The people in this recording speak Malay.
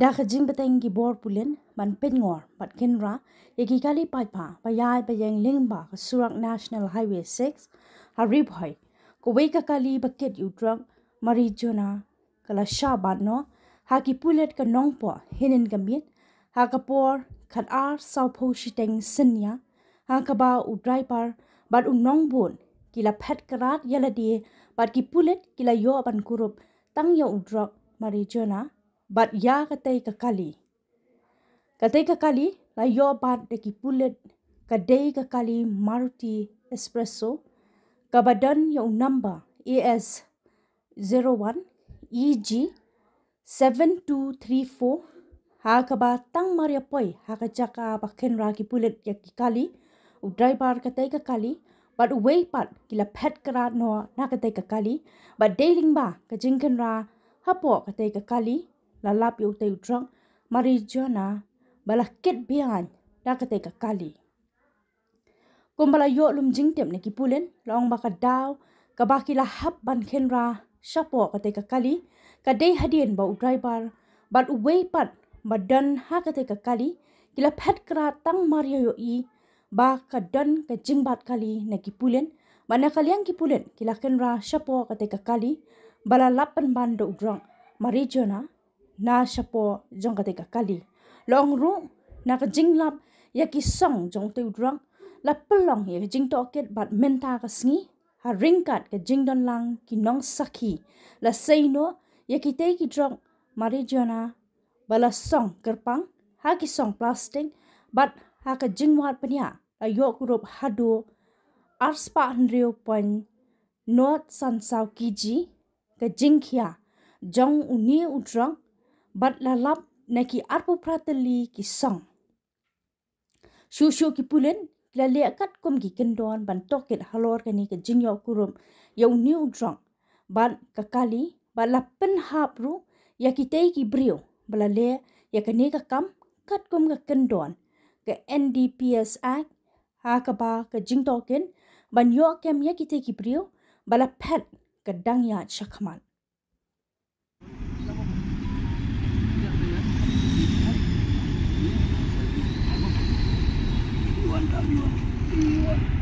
Da kajing beteng ki bor pulen ban pengor bat kenra yaki kali paipa payai payeng lingba ka Surak National Highway 6 harib hoy ko wei ka kali baket udrak mari jona kala shabat no haki pulet ka nongpo hinin gamit ha kapor khat ar saupo shiteng sinya ha kaba udrai par bat unong bon kila phet karat yala die bat ki pulet kila yo ban kurup tang yo udrak mari jona bat ya katai kakali la yo bat de ki pulet kadai kakali Maruti Espresso kabadan yo number AS 01 EG 7234 ha kaba tang maria poi ha ka jaka bakhen ra ki pulet ya ki kali u driver katai kakali bat wei pat kila phet karat no na katai kakali bat deling ba ka jingken ra hapo katai kakali la lap yo te udrak mari jona bala ket bian da katai kakali kumbala yo lum jingtem ne ki pulen long baka daw ka bakila hap ban khenra shapo katai kakali kadai hadien ba driver bat wei pat badan ha katai kakali kila phet kra tang mario yo I ba kadan ka jingbat kali ne ki pulen mana kaliang ki pulen kila khenra shapo katai kakali bala lapan ban do udrak mari jona na shapo jong katai kakali long ru na ka jinglap ya ki song jong te udrak la pelong ya jing toket bat menta ka sngi ha ringkat ka jingdon lang ki nong sakhi la seino ya ki te ki drok mari jona bala song kerpang ha ki song plastic bat ha ka jingwat panya la yo kurup hado arspa handrio point not san saw kiji ka jingkhia jong uni udrak bat la lap na ki arpu prateli ki song shushu ki pulen la le kat kum ki kendon ban toket halor kani ka jingyo kurum ya uni udrak ban kakali bala pen hapru ya ki tei ki brio bala le ya kani ka kam kat kum ka kendon ke NDPS Act ha ka ba ka jing token ban yo kem ya ki tei ki brio bala pet ka dang ya shakman You want